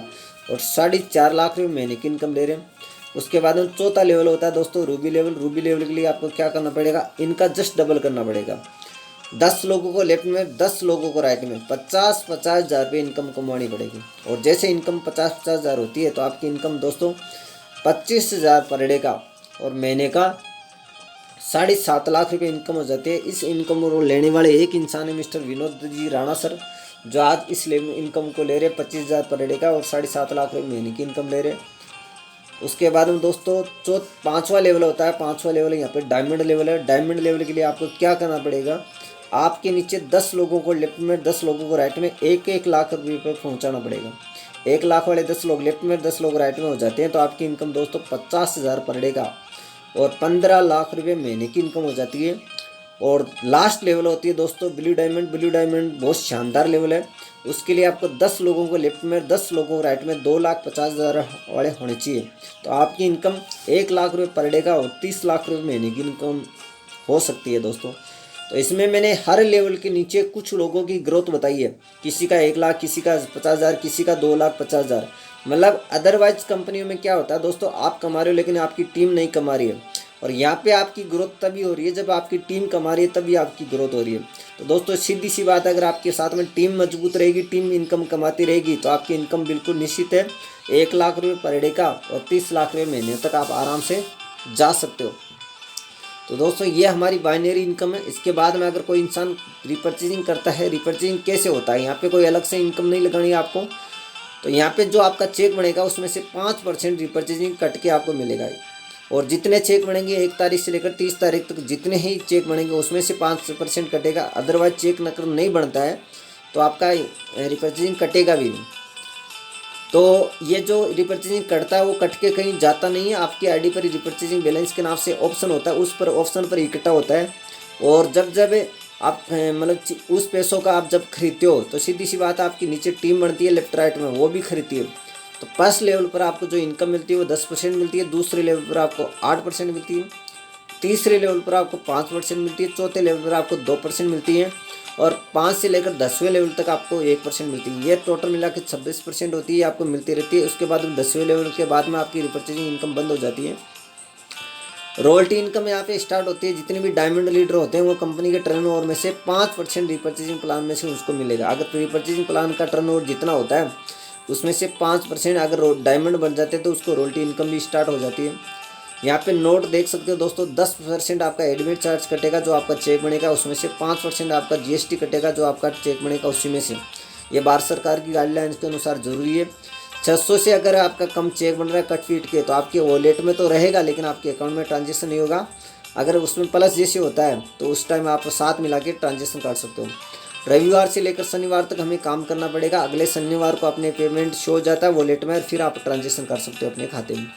और 4.5 लाख रुपये महीने की इनकम ले रहे हैं। उसके बाद में चौथा लेवल होता है दोस्तों रूबी लेवल। रूबी लेवल के लिए आपको क्या करना पड़ेगा, इनका जस्ट डबल करना पड़ेगा। 10 लोगों को लेफ्ट में 10 लोगों को राइट में 50-50 हज़ार रुपये इनकम कमानी पड़ेगी। और जैसे इनकम 50-50 हज़ार होती है तो आपकी इनकम दोस्तों 25,000 पर डे का और महीने का 7.5 लाख रुपये इनकम हो जाती है। इस इनकम को लेने वाले एक इंसान है मिस्टर विनोद जी राणा सर, जो आज इस इनकम को ले रहे हैं 25,000 पर डे का और 7.5 लाख रुपये महीने की इनकम ले रहे हैं। उसके बाद में दोस्तों पाँचवा लेवल होता है। पाँचवा लेवल यहाँ पे डायमंड लेवल है। डायमंड लेवल के लिए आपको क्या करना पड़ेगा, आपके नीचे 10 लोगों को लेफ्ट में 10 लोगों को राइट में 1-1 लाख रुपये पर पहुँचाना पड़ेगा। 1 लाख वाले 10 लोग लेफ्ट में 10 लोग राइट में हो जाते हैं तो आपकी इनकम दोस्तों 50,000 पर डे का और 15 लाख रुपये महीने की इनकम हो जाती है। और लास्ट लेवल होती है दोस्तों ब्लू डायमंड। ब्लू डायमंड बहुत शानदार लेवल है। उसके लिए आपको 10 लोगों को लेफ्ट में 10 लोगों को राइट में 2,50,000 वाले होने चाहिए तो आपकी इनकम 1 लाख रुपये पर डे का और 30 लाख रुपये महीने की इनकम हो सकती है दोस्तों। तो इसमें मैंने हर लेवल के नीचे कुछ लोगों की ग्रोथ बताई है, किसी का 1 लाख, किसी का 50,000, किसी का 2,50,000। मतलब अदरवाइज कंपनियों में क्या होता है दोस्तों, आप कमा रहे हो लेकिन आपकी टीम नहीं कमा रही है। और यहाँ पे आपकी ग्रोथ तभी हो रही है जब आपकी टीम कमा रही है, तभी आपकी ग्रोथ हो रही है। तो दोस्तों सीधी सी बात है, अगर आपके साथ में टीम मजबूत रहेगी, टीम इनकम कमाती रहेगी तो आपकी इनकम बिल्कुल निश्चित है 1 लाख रुपये पर डे का और 30 लाख रुपये महीने तक आप आराम से जा सकते हो। तो दोस्तों ये हमारी बाइनरी इनकम है। इसके बाद में अगर कोई इंसान रिपर्चेजिंग करता है, रिपर्चेजिंग कैसे होता है, यहाँ पे कोई अलग से इनकम नहीं लगानी है आपको। तो यहाँ पे जो आपका चेक बनेगा उसमें से 5% रिपर्चेजिंग कट के आपको मिलेगा। और जितने चेक बनेंगे 1 तारीख से लेकर 30 तारीख तक जितने ही चेक बनेंगे उसमें से 5% कटेगा। अदरवाइज चेक नकर नहीं बनता है तो आपका रिपर्चेजिंग कटेगा भी नहीं। तो ये जो रिपर्चेजिंग करता है वो कट के कहीं जाता नहीं है, आपकी आईडी पर रिपर्चेजिंग बैलेंस के नाम से ऑप्शन होता है, उस पर ऑप्शन पर इकट्ठा होता है। और जब आप मतलब उस पैसों का आप जब खरीदते हो तो सीधी सी बात है आपकी नीचे टीम बनती है लेफ्ट राइट में, वो भी खरीदती है। तो फर्स्ट लेवल पर आपको जो इनकम मिलती है वो 10% मिलती है, दूसरे लेवल पर आपको 8% मिलती है, तीसरे लेवल पर आपको 5% मिलती है, चौथे लेवल पर आपको 2% मिलती है और 5 से लेकर 10वें लेवल तक आपको 1% मिलती है। ये टोटल मिला के 26% होती है, आपको मिलती रहती है। उसके बाद 10वें लेवल के बाद में आपकी रिपर्चेजिंग इनकम बंद हो जाती है। रॉयल्टी इनकम यहाँ पे स्टार्ट होती है। जितने भी डायमंड लीडर होते हैं वो कंपनी के टर्नओवर में से 5% रिपर्चेजिंग प्लान में से उसको मिलेगा। अगर रिपर्चेजिंग प्लान का टर्नओवर जितना होता है उसमें से 5% अगर डायमंड बन जाते हैं तो उसको रॉयल्टी इनकम भी स्टार्ट हो जाती है। यहाँ पे नोट देख सकते हो दोस्तों, 10% आपका एडमिट चार्ज कटेगा जो आपका चेक बनेगा, उसमें से 5% आपका GST कटेगा जो आपका चेक बनेगा उसी में से। ये भारत सरकार की गाइडलाइंस के अनुसार जरूरी है। 600 से अगर आपका कम चेक बन रहा है कट पीट के तो आपके वॉलेट में तो रहेगा लेकिन आपके अकाउंट में ट्रांजेक्शन नहीं होगा। अगर उसमें प्लस जैसे होता है तो उस टाइम आप साथ मिला के ट्रांजेक्शन कर सकते हो। रविवार से लेकर शनिवार तक हमें काम करना पड़ेगा। अगले शनिवार को अपने पेमेंट शो हो जाता है वॉलेट में और फिर आप ट्रांजेक्शन कर सकते हो अपने खाते में।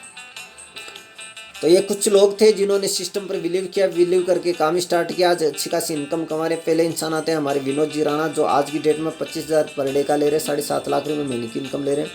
तो ये कुछ लोग थे जिन्होंने सिस्टम पर बिलीव किया, बिलीव करके काम स्टार्ट किया, आज अच्छी खासी इनकम कमा रहे। पहले इंसान आते हैं हमारे विनोद जी राणा जो आज की डेट में 25,000 पर डे का ले रहे, 7.5 लाख रुपये महीने की इनकम ले रहे।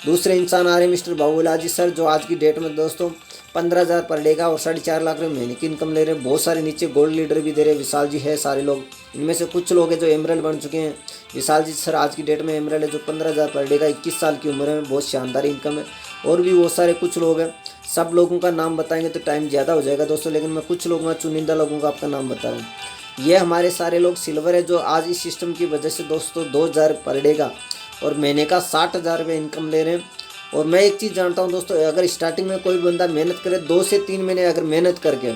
दूसरे इंसान आ रहे मिस्टर बाबूलाल जी सर जो आज की डेट में दोस्तों 15,000 पर डे का और 4.5 लाख रुपये महीने की इनकम ले रहे हैं। बहुत सारे नीचे गोल्ड लीडर भी दे रहे, विशाल जी है, सारे लोग। इनमें से कुछ लोग हैं जो एमरल्ड बन चुके हैं। विशाल जी सर आज की डेट में एमरल्ड है जो 15,000 पर डे का, 21 साल की उम्र में, बहुत शानदार इनकम है। और भी बहुत सारे कुछ लोग हैं, सब लोगों का नाम बताएंगे तो टाइम ज़्यादा हो जाएगा दोस्तों, लेकिन मैं कुछ लोगों का चुनिंदा लोगों का आपका नाम बता रहा हूँ। ये हमारे सारे लोग सिल्वर है जो आज इस सिस्टम की वजह से दोस्तों 2,000 पर डे का और महीने का 60,000 रुपये इनकम ले रहे हैं। और मैं एक चीज़ जानता हूँ दोस्तों, अगर स्टार्टिंग में कोई बंदा मेहनत करे 2 से 3 महीने अगर मेहनत करके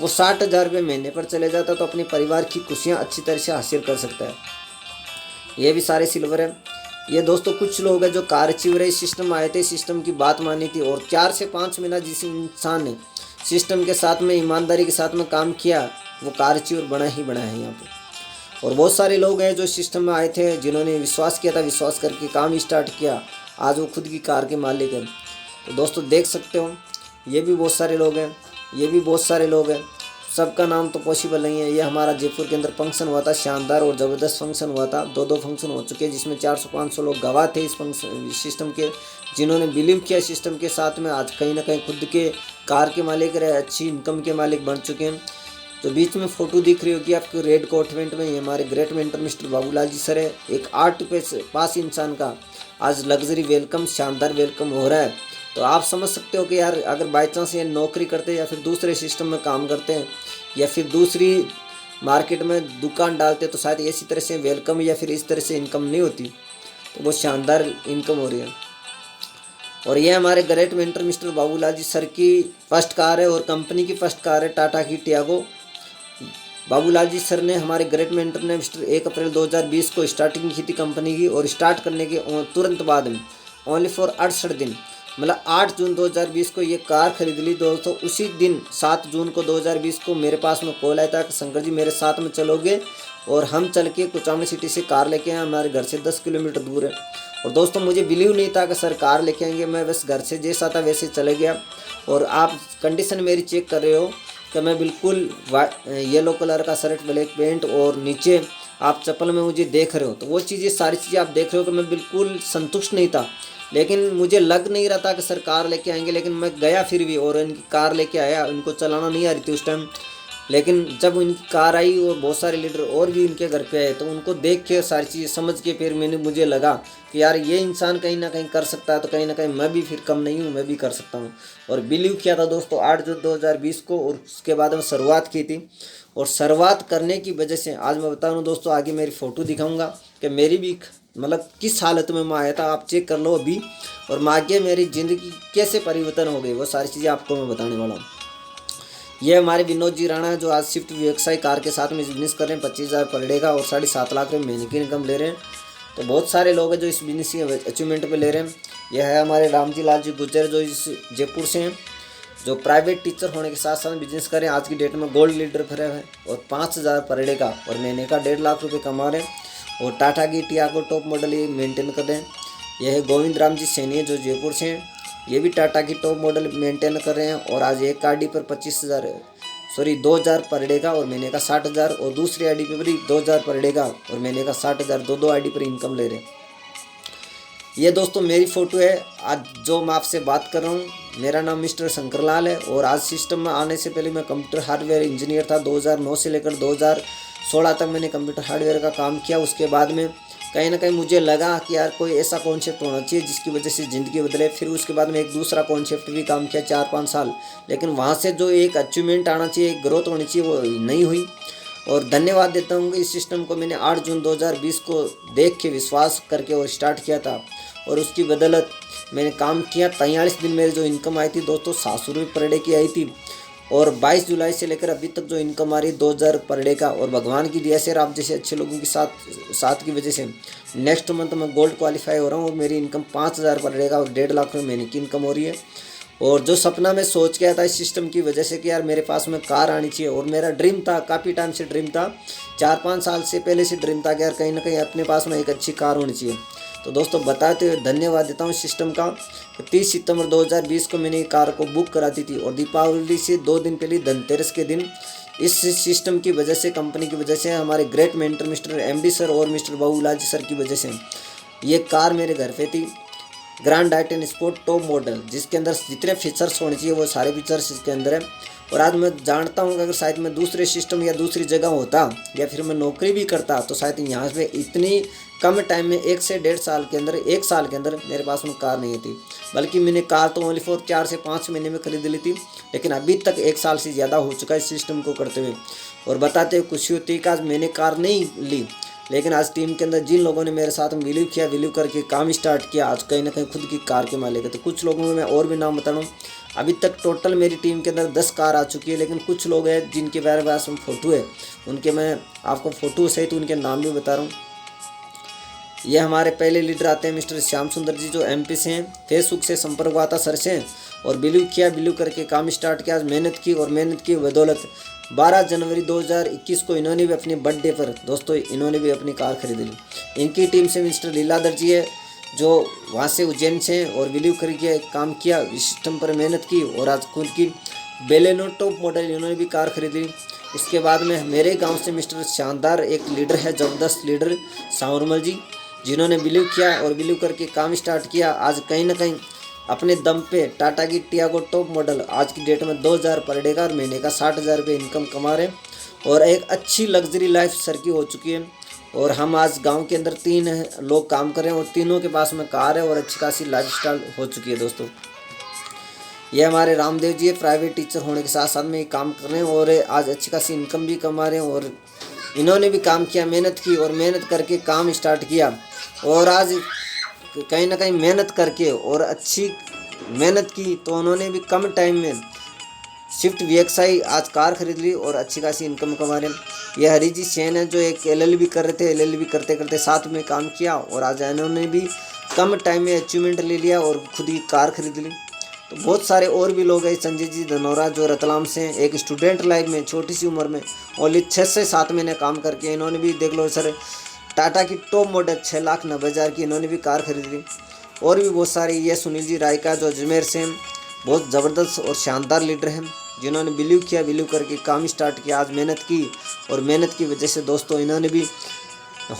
वो 60,000 रुपये महीने पर चले जाता तो अपने परिवार की खुशियाँ अच्छी तरह से हासिल कर सकता है। ये भी सारे सिल्वर है। ये दोस्तों कुछ लोग हैं जो कार अचीवर इस सिस्टम में आए थे, सिस्टम की बात मानी थी और 4 से 5 महीना जिस इंसान ने सिस्टम के साथ में ईमानदारी के साथ में काम किया वो कार अचीवर बना ही बना है यहाँ पे। और बहुत सारे लोग हैं जो सिस्टम में आए थे जिन्होंने विश्वास किया था, विश्वास करके काम स्टार्ट किया, आज वो खुद की कार के मालिक हैं। तो दोस्तों देख सकते हो ये भी बहुत सारे लोग हैं, ये भी बहुत सारे लोग हैं। सबका नाम तो पॉसिबल नहीं है। ये हमारा जयपुर के अंदर फंक्शन हुआ था, शानदार और ज़बरदस्त फंक्शन हुआ था। दो फंक्शन हो चुके हैं जिसमें 400-500 लोग गवाह थे इस फंक्शन सिस्टम के, जिन्होंने बिलीव किया सिस्टम के साथ में। आज कहीं ना कहीं खुद के कार के मालिक रहे, अच्छी इनकम के मालिक बन चुके हैं। तो बीच में फोटो दिख रही होगी आपको रेड कोट इवेंट में, ये हमारे great mentor mister Babulal ji sir है। एक 8 पास इंसान का आज लग्जरी वेलकम, शानदार वेलकम हो रहा है। तो आप समझ सकते हो कि यार अगर बाई चांस ये नौकरी करते या फिर दूसरे सिस्टम में काम करते हैं या फिर दूसरी मार्केट में दुकान डालते तो शायद इसी तरह से वेलकम या फिर इस तरह से इनकम नहीं होती। तो बहुत शानदार इनकम हो रही है। और ये हमारे great mentor mister Babulal ji sir की फर्स्ट कार है और कंपनी की फर्स्ट कार है टाटा की टियागो। बाबूलाल जी सर ने हमारे ग्रेट मेंटर ने मिस्टर 1 अप्रैल 2020 को स्टार्टिंग की थी कंपनी की, और स्टार्ट करने के तुरंत बाद में ओनली फॉर 68 दिन, मतलब 8 जून 2020 को ये कार खरीद ली दोस्तों। उसी दिन 7 जून को 2020 को मेरे पास में कॉल आया था कि शंकर जी मेरे साथ में चलोगे, और हम चल के कुचामनी सिटी से कार लेके आए। हमारे घर से 10 किलोमीटर दूर है। और दोस्तों मुझे बिलीव नहीं था कि सर कार लेके आएंगे। मैं बस घर से जैसा था वैसे चले गया। और आप कंडीशन मेरी चेक कर रहे हो कि मैं बिल्कुल येलो कलर का शर्ट, ब्लैक पैंट और नीचे आप चप्पल में मुझे देख रहे हो। तो वो चीज़ें सारी चीज़ें आप देख रहे हो कि मैं बिल्कुल संतुष्ट नहीं था। लेकिन मुझे लग नहीं रहा था कि सर कार लेके आएंगे, लेकिन मैं गया फिर भी और इनकी कार लेके आया। इनको चलाना नहीं आ रही थी उस टाइम, लेकिन जब इनकी कार आई और बहुत सारे लीडर और भी इनके घर पे आए तो उनको देख के सारी चीज़ें समझ के फिर मुझे लगा कि यार ये इंसान कहीं ना कहीं कर सकता है, तो कहीं ना कहीं मैं भी फिर कम नहीं हूँ, मैं भी कर सकता हूँ। और बिलीव किया था दोस्तों 8 जून 2020 को, और उसके बाद में शुरुआत की थी। और शुरुआत करने की वजह से आज मैं बता रहा हूँ दोस्तों, आगे मेरी फ़ोटो दिखाऊँगा कि मेरी भी मतलब किस हालत में मैं आया था, आप चेक कर लो अभी। और मैं आगे मेरी ज़िंदगी कैसे परिवर्तन हो गई वो सारी चीज़ें आपको मैं बताने वाला हूँ। ये हमारे विनोद जी राणा है जो आज स्विफ्ट व्यवसाय कार के साथ में बिजनेस कर रहे हैं। 25,000 पर डे का और 7.5 लाख रुपये महीने की इनकम ले रहे हैं। तो बहुत सारे लोग हैं जो इस बिजनेस की अचीवमेंट पे ले रहे हैं। यह है हमारे रामजी लाल जी गुज्जर जो इस जयपुर से हैं, जो प्राइवेट टीचर होने के साथ साथ बिजनेस कर रहे हैं। आज की डेट में गोल्ड लीडर फिर है और 5,000 पर डे का और महीने का 1.5 लाख रुपये कमा रहे हैं। और टाटा की टियागो टॉप मॉडल ये मेंटेन कर रहे हैं। यह है गोविंद राम जी सैनी है जो जयपुर से हैं, ये भी टाटा की टॉप मॉडल मेंटेन कर रहे हैं। और आज एक गाड़ी पर 2,000 पर डे का और महीने का 60,000, और दूसरी आईडी पर भी 2,000 पर डे का और महीने का 60,000, दो आईडी पर इनकम ले रहे हैं। ये दोस्तों मेरी फ़ोटो है आज जो मैं आपसे बात कर रहा हूँ। मेरा नाम मिस्टर शंकरलाल है और आज सिस्टम में आने से पहले मैं कंप्यूटर हार्डवेयर इंजीनियर था। 2009 से लेकर 2016 तक मैंने कंप्यूटर हार्डवेयर का काम किया। उसके बाद में कहीं ना कहीं मुझे लगा कि यार कोई ऐसा कॉन्सेप्ट होना चाहिए जिसकी वजह से ज़िंदगी बदले। फिर उसके बाद में एक दूसरा कॉन्सेप्ट भी काम किया 4-5 साल, लेकिन वहाँ से जो एक अचीवमेंट आना चाहिए, एक ग्रोथ होनी चाहिए, वो नहीं हुई। और धन्यवाद देता हूँ कि इस सिस्टम को मैंने 8 जून 2020 को देख के विश्वास करके और स्टार्ट किया था, और उसकी बदौलत मैंने काम किया। 43 दिन मेरी जो इनकम आई थी दोस्तों 700 रुपये पर डे की आई थी। और 22 जुलाई से लेकर अभी तक जो इनकम आ रही है 2,000 पर डे का। और भगवान की दया से आप जैसे अच्छे लोगों के साथ की वजह से नेक्स्ट मंथ मैं गोल्ड क्वालिफाई हो रहा हूँ और मेरी इनकम 5,000 पर डे का और 1.5 लाख रुपये महीने की इनकम हो रही है। और जो सपना मैं सोच के आया था इस सिस्टम की वजह से कि यार मेरे पास में कार आनी चाहिए, और मेरा ड्रीम था, काफ़ी टाइम से ड्रीम था, 4-5 साल से पहले से ड्रीम था कि यार कहीं ना कहीं अपने पास में एक अच्छी कार होनी चाहिए। तो दोस्तों बताते हुए धन्यवाद देता हूँ सिस्टम का। 30 सितंबर 2020 को मैंने कार को बुक करा दी थी, और दीपावली से 2 दिन पहले धनतेरस के दिन इस सिस्टम की वजह से, कंपनी की वजह से, हमारे great mentor mister MD sir और मिस्टर बाबूलाल जी सर की वजह से ये कार मेरे घर पे थी। ग्रैंड आइटन स्पोर्ट टॉप मॉडल, जिसके अंदर जितने फीचर्स होने चाहिए वो सारे फीचर्स इसके अंदर है। और आज मैं जानता हूँ कि अगर शायद मैं दूसरे सिस्टम या दूसरी जगह होता या फिर मैं नौकरी भी करता तो शायद यहाँ पे इतनी कम टाइम में 1 से 1.5 साल के अंदर, 1 साल के अंदर मेरे पास में कार नहीं थी। बल्कि मैंने कार तो ओनली फॉर 4 से 5 महीने में खरीद ली थी, लेकिन अभी तक 1 साल से ज़्यादा हो चुका है इस सिस्टम को करते हुए। और बताते हुए खुशी होती है कि आज मैंने कार नहीं ली, लेकिन आज टीम के अंदर जिन लोगों ने मेरे साथ बिलीव किया, बिलीव करके काम स्टार्ट किया, आज कहीं ना कहीं खुद की कार के मालिक है। तो कुछ लोगों में मैं और भी नाम बता रहा हूँ। अभी तक टोटल मेरी टीम के अंदर 10 कार आ चुकी है, लेकिन कुछ लोग हैं जिनके मेरे पास में फ़ोटो है, उनके मैं आपको फ़ोटो सहित उनके नाम भी बता रहा हूँ। ये हमारे पहले लीडर आते हैं मिस्टर श्याम सुंदर जी जो एमपी से हैं। फेसबुक से संपर्क हुआ था सर से और बिलीव किया, बिलीव करके काम स्टार्ट किया। आज मेहनत की और मेहनत की बदौलत 12 जनवरी 2021 को इन्होंने भी अपने बर्थडे पर दोस्तों इन्होंने भी अपनी कार खरीद ली। इनकी टीम से मिस्टर लीलाधर जी है जो वहाँ से उज्जैन से, और बिलीव करके काम किया, सिस्टम पर मेहनत की और आज खुद की बेलेनो टॉप मॉडल इन्होंने भी कार खरीदी। इसके बाद में मेरे गांव से मिस्टर शानदार एक लीडर है, ज़बरदस्त लीडर सांवरमल जी, जिन्होंने बिलीव किया और बिलीव करके काम स्टार्ट किया। आज कहीं ना कहीं अपने दम पे टाटा की टियागो टॉप मॉडल आज की डेट में 2000 पर डे का और महीने का 60,000 रुपये इनकम कमा रहे हैं और एक अच्छी लग्जरी लाइफ सर की हो चुकी है। और हम आज गांव के अंदर 3 लोग काम कर रहे हैं और तीनों के पास में कार है और अच्छी खासी लाइफस्टाइल हो चुकी है। दोस्तों ये हमारे रामदेव जी है, प्राइवेट टीचर होने के साथ साथ में काम कर रहे हैं और आज अच्छी खासी इनकम भी कमा रहे हैं। और इन्होंने भी काम किया, मेहनत की और मेहनत करके काम स्टार्ट किया और आज कहीं ना कहीं मेहनत करके और अच्छी मेहनत की तो उन्होंने भी कम टाइम में स्विफ्ट VXI आज कार खरीद ली और अच्छी खासी इनकम कमा रहे हैं। ये हरी जी सेन है जो एक LLB कर रहे थे, LLB करते करते साथ में काम किया और आज इन्होंने भी कम टाइम में अचीवमेंट ले लिया और खुद ही कार खरीद ली। तो बहुत सारे और भी लोग हैं, संजय जी धनौरा जो रतलाम से हैं, एक स्टूडेंट लाइफ में छोटी सी उम्र में ओनली 6 से 7 महीने काम करके इन्होंने भी देख लो सर टाटा की टॉप मॉडल 6,90,000 की इन्होंने भी कार खरीद ली। और भी बहुत सारे, ये सुनील जी रायका जो अजमेर से हैं, बहुत ज़बरदस्त और शानदार लीडर हैं जिन्होंने बिलीव किया, बिलीव करके काम स्टार्ट किया, आज मेहनत की और मेहनत की वजह से दोस्तों इन्होंने भी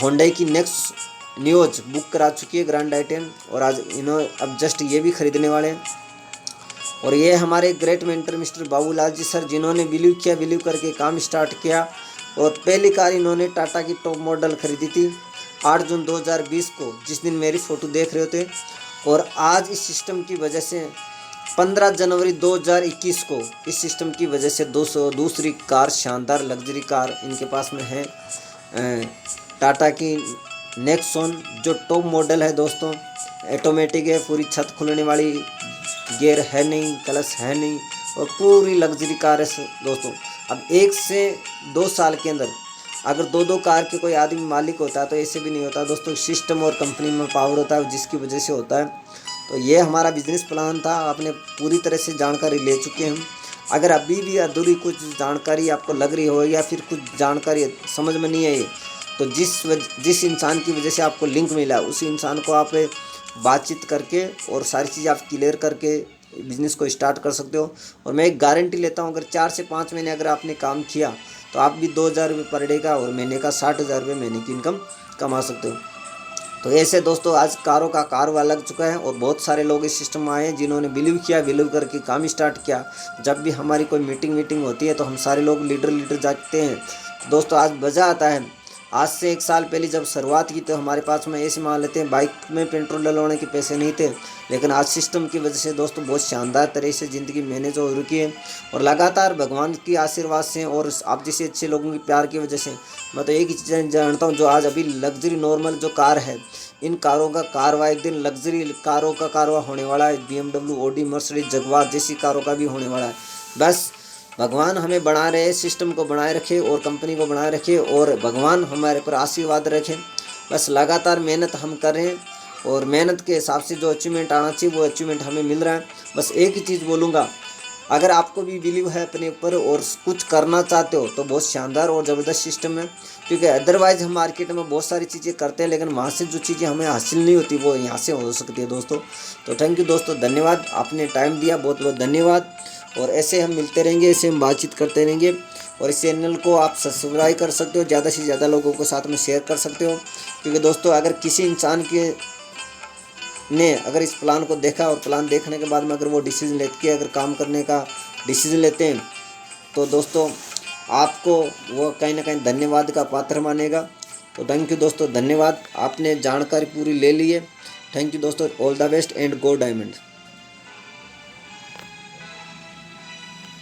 होंडा की नेक्स्ट न्यूज बुक करा चुकी है ग्रैंड आई-10 और आज इन्होंने अब जस्ट ये भी खरीदने वाले हैं। और ये हमारे great mentor mister Babulal ji sir जिन्होंने बिलीव किया, बिलीव करके काम स्टार्ट किया और पहली कार इन्होंने टाटा की टॉप मॉडल खरीदी थी 8 जून 2020 को, जिस दिन मेरी फ़ोटो देख रहे थे। और आज इस सिस्टम की वजह से 15 जनवरी 2021 को इस सिस्टम की वजह से दूसरी कार शानदार लग्जरी कार इनके पास में है, टाटा की नेक्सॉन जो टॉप मॉडल है दोस्तों। ऑटोमेटिक है, पूरी छत खुलने वाली, गियर है नहीं, क्लच है नहीं और पूरी लग्जरी कार है दोस्तों। अब 1 से 2 साल के अंदर अगर 2 कार के कोई आदमी मालिक होता है तो ऐसे भी नहीं होता दोस्तों। सिस्टम और कंपनी में पावर होता है जिसकी वजह से होता है। तो ये हमारा बिजनेस प्लान था, आपने पूरी तरह से जानकारी ले चुके हैं। अगर अभी भी अधूरी कुछ जानकारी आपको लग रही हो या फिर कुछ जानकारी समझ में नहीं आई तो जिस इंसान की वजह से आपको लिंक मिला उसी इंसान को आप बातचीत करके और सारी चीज़ आप क्लियर करके बिज़नेस को स्टार्ट कर सकते हो। और मैं एक गारंटी लेता हूँ, अगर 4 से 5 महीने अगर आपने काम किया तो आप भी 2,000 रुपये पर डे का और महीने का 60,000 रुपये महीने की इनकम कमा सकते हो। तो ऐसे दोस्तों आज कारों का कारवा लग चुका है और बहुत सारे लोग इस सिस्टम में आए हैं जिन्होंने बिलीव किया, बिलीव करके काम स्टार्ट किया। जब भी हमारी कोई मीटिंग होती है तो हम सारे लोग लीडर जाते हैं। दोस्तों आज मज़ा आता है। आज से 1 साल पहले जब शुरुआत की तो हमारे पास में ऐसे मान लेते हैं बाइक में पेट्रोल डलवाने के पैसे नहीं थे, लेकिन आज सिस्टम की वजह से दोस्तों बहुत शानदार तरह से ज़िंदगी मैनेज हो रही है। और लगातार भगवान की आशीर्वाद से और आप जैसे अच्छे लोगों की प्यार की वजह से मैं तो एक ही चीज़ जानता हूँ, जो आज अभी लग्जरी नॉर्मल जो कार है, इन कारों का कारवा एक दिन लग्जरी कारों का कारवा होने वाला है। BMW, ऑडी, मर्सिडीज, जगुआर जैसी कारों का भी होने वाला है। बस भगवान हमें बना रहे, सिस्टम को बनाए रखे और कंपनी को बनाए रखे और भगवान हमारे पर आशीर्वाद रखें। बस लगातार मेहनत हम कर रहे हैं और मेहनत के हिसाब से जो अचीवमेंट आना चाहिए वो अचीवमेंट हमें मिल रहा है। बस एक ही चीज़ बोलूँगा, अगर आपको भी बिलीव है अपने ऊपर और कुछ करना चाहते हो तो बहुत शानदार और ज़बरदस्त सिस्टम है। क्योंकि अदरवाइज़ हम मार्केट में बहुत सारी चीज़ें करते हैं लेकिन वहाँ से जो चीज़ें हमें हासिल नहीं होती वो यहाँ से हो सकती है दोस्तों। तो थैंक यू दोस्तों, धन्यवाद, आपने टाइम दिया, बहुत बहुत धन्यवाद। और ऐसे हम मिलते रहेंगे, ऐसे हम बातचीत करते रहेंगे। और इस चैनल को आप सब्सक्राइब कर सकते हो, ज़्यादा से ज़्यादा लोगों के साथ में शेयर कर सकते हो। क्योंकि दोस्तों अगर किसी इंसान के ने अगर इस प्लान को देखा और प्लान देखने के बाद में अगर वो डिसीजन लेते हैं, अगर काम करने का डिसीजन लेते हैं तो दोस्तों आपको वो कहीं ना कहीं धन्यवाद का पात्र मानेगा। तो थैंक यू दोस्तों, धन्यवाद, आपने जानकारी पूरी ले ली है। थैंक यू दोस्तों, all the best and go diamond.